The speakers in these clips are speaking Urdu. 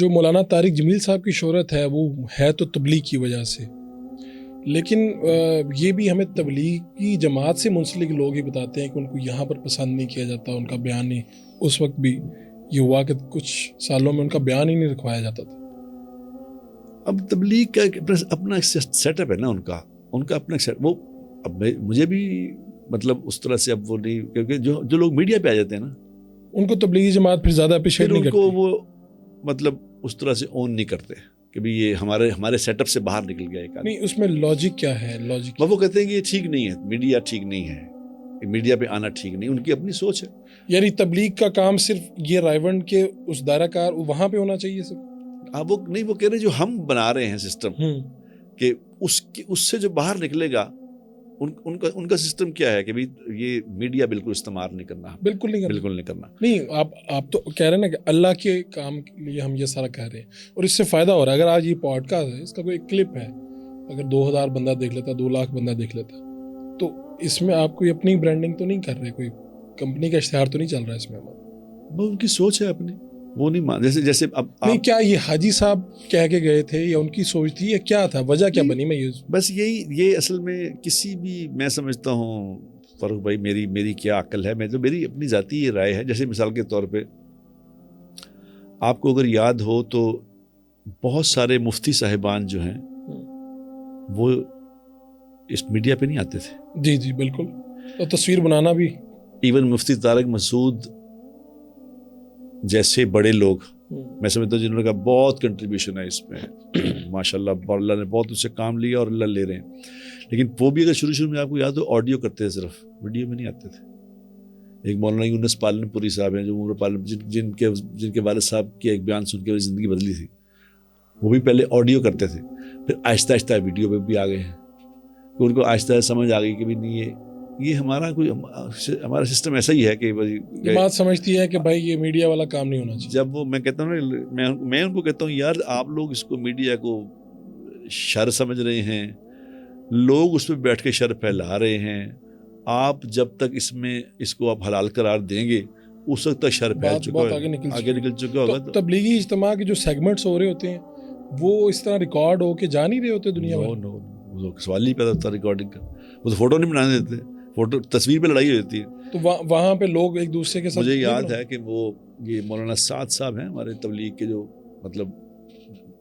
جو مولانا طارق جمیل صاحب کی شہرت ہے وہ ہے تو تبلیغ کی وجہ سے، لیکن یہ بھی ہمیں تبلیغی جماعت سے منسلک لوگ ہی بتاتے ہیں کہ ان کو یہاں پر پسند نہیں کیا جاتا، ان کا بیان نہیں. اس وقت بھی یہ ہوا کہ کچھ سالوں میں ان کا بیان ہی نہیں رکھوایا جاتا تھا. اب تبلیغ کا اپنا سیٹ اپ ہے نا، ان کا اپنا وہ. اب مجھے بھی مطلب اس طرح سے اب وہ نہیں، کیونکہ جو لوگ میڈیا پہ آ جاتے ہیں نا ان کو تبلیغی جماعت پھر زیادہ اپریشیٹ نہیں کرتی، ان کو وہ مطلب اس طرح سے اون نہیں کرتے کہ بھی یہ ہمارے سیٹ اپ سے باہر نکل گیا ایک آدمی. نہیں اس میں لاجک کیا ہے؟ لاجک وہ کہتے ہیں کہ یہ ٹھیک نہیں ہے، میڈیا ٹھیک نہیں ہے، میڈیا پہ آنا ٹھیک نہیں. ان کی اپنی سوچ ہے. یعنی تبلیغ کا کام صرف یہ رائیونڈ کے اس دائرہ کار وہاں پہ ہونا چاہیے صرف. وہ نہیں، وہ کہہ رہے ہیں جو ہم بنا رہے ہیں سسٹم کہ اس سے جو باہر نکلے گا ان کا سسٹم کیا ہے کہ بھی یہ میڈیا بالکل استعمال نہیں کرنا. بالکل نہیں کرنا. نہیں آپ تو کہہ رہے ہیں نا کہ اللہ کے کام کے لیے ہم یہ سارا کہہ رہے ہیں اور اس سے فائدہ ہو رہا ہے. اگر آج یہ پوڈ کاسٹ ہے، اس کا کوئی ایک کلپ ہے، اگر 2000 بندہ دیکھ لیتا، 2 لاکھ بندہ دیکھ لیتا، تو اس میں آپ کوئی اپنی برانڈنگ تو نہیں کر رہے، کوئی کمپنی کا اشتہار تو نہیں چل رہا ہے اس میں. وہ ان کی سوچ ہے اپنی، وہ نہیں مان. جیسے اب نہیں، کیا یہ حاجی صاحب کہہ کے گئے تھے یا ان کی سوچ تھی یا کیا تھا، وجہ کیا بنی؟ میں بس یہ اصل میں کسی بھی، میں سمجھتا ہوں فاروق بھائی، میری کیا عقل ہے، میری اپنی ذاتی یہ رائے ہے. جیسے مثال کے طور پہ آپ کو اگر یاد ہو تو بہت سارے مفتی صاحبان جو ہیں وہ اس میڈیا پہ نہیں آتے تھے. جی بالکل. اور تصویر بنانا بھی، ایون مفتی طارق مسعود جیسے بڑے لوگ میں سمجھتا ہوں جنہوں کا بہت کنٹریبیوشن ہے اس میں، ماشاء اللہ اللہ نے بہت اس سے کام لیا اور اللہ لے رہے ہیں. لیکن وہ بھی اگر شروع میں آپ کو یاد ہو آڈیو کرتے تھے، صرف ویڈیو میں نہیں آتے تھے. ایک مولانا یونس پالن پوری صاحب ہیں جو عمر پالن، جن کے والد صاحب کی ایک بیان سن کے زندگی بدلی تھی، وہ بھی پہلے آڈیو کرتے تھے، پھر آہستہ آہستہ ویڈیو پہ بھی آ گئے ہیں. ان کو آہستہ سمجھ آ گئی کہ بھی نہیں، یہ ہمارا سسٹم ایسا ہی ہے کہ یہ بات سمجھتی ہے کہ بھائی یہ میڈیا والا کام نہیں ہونا چاہیے. جب وہ میں کہتا ہوں نا، میں ان کو کہتا ہوں یار آپ لوگ اس کو میڈیا کو شر سمجھ رہے ہیں، لوگ اس پہ بیٹھ کے شر پھیلا رہے ہیں. آپ جب تک اس کو آپ حلال قرار دیں گے اس وقت تک شر پھیل چکا ہے، آگے نکل چکا ہوگا. تبلیغی اجتماع کے جو سیگمنٹس ہو رہے ہوتے ہیں وہ اس طرح ریکارڈ ہو کے جا نہیں رہے ہوتے دنیا میں. نو سوال نہیں پیدا ہوتا ریکارڈنگ کا. وہ تو فوٹو نہیں بنانے دیتے، فوٹو تصویر پہ لڑائی ہوتی ہے. تو وہاں پہ لوگ ایک دوسرے کے ساتھ. مجھے یاد ہے کہ وہ یہ مولانا سعد صاحب ہیں ہمارے تبلیغ کے، جو مطلب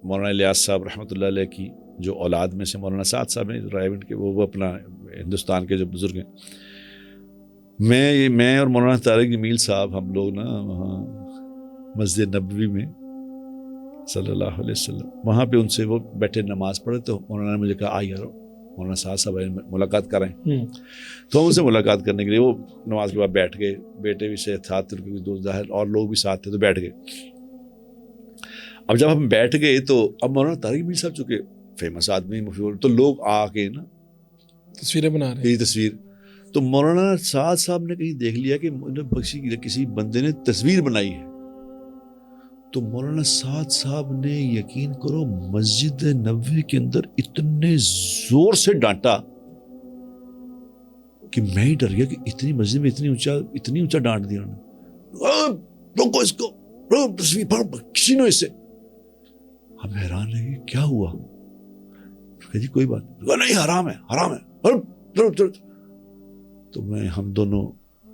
مولانا الیاس صاحب رحمۃ اللہ علیہ کی جو اولاد میں سے مولانا سعد صاحب ہیں رائیونڈ کے، وہ اپنا ہندوستان کے جو بزرگ ہیں. میں اور مولانا طارق جمیل صاحب ہم لوگ نا وہاں مسجد نبوی میں صلی اللہ علیہ وسلم، وہاں پہ ان سے وہ بیٹھے نماز پڑھے، تو مولانا نے مجھے کہا آ یار مولانا سعد صاحب ملاقات کریں. تو ہم ان سے ملاقات کرنے کے لیے وہ نماز کے بعد بیٹھ گئے. بیٹے بھی سے ساتھ تھے، دوست ظاہر اور لوگ بھی ساتھ تھے، تو بیٹھ گئے. اب جب ہم بیٹھ گئے تو اب مولانا طارق جمیل صاحب چونکہ فیمس آدمی مشہور، تو لوگ آ کے نا تصویریں بنا رہے ہیں. تصویر تو مولانا سعد صاحب نے کہیں دیکھ لیا کہ کسی بندے نے تصویر بنائی ہے، تو مولانا سعد صاحب نے یقین کرو مسجد نبوی کے اندر اتنے زور سے ڈانٹا کہ میں ہی ڈر گیا کہ اتنی مسجد میں اتنی اونچا ڈانٹ دیا انہوں نے. روکو اس کو، تصویر پڑھ کسی نے اس سے. ہم حیران ہے کہ کیا ہوا. جی کوئی بات نہیں، حرام ہے. تو ہم دونوں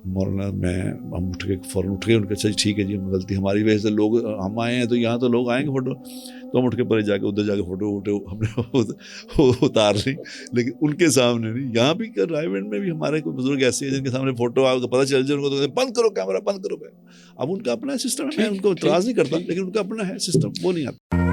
مولانا ہم فوراً اٹھ گئے. ان کے اچھا ٹھیک ہے جی، غلطی ہماری وجہ سے، لوگ ہم آئے ہیں تو یہاں تو لوگ آئیں گے فوٹو، تو ہم اٹھ کے پرے جا کے ادھر جا کے فوٹو ہم نے اتار لی. لیکن ان کے سامنے نہیں. یہاں بھی رائیونڈ میں بھی ہمارے کوئی بزرگ ایسے ہیں جن کے سامنے فوٹو آپ کو پتہ چل جائے، ان کو بند کرو کیمرہ، بند کرو. اب ان کا اپنا سسٹم ہے، میں ان کو اعتراض نہیں کرتا، لیکن ان کا اپنا ہے سسٹم، وہ نہیں آتا.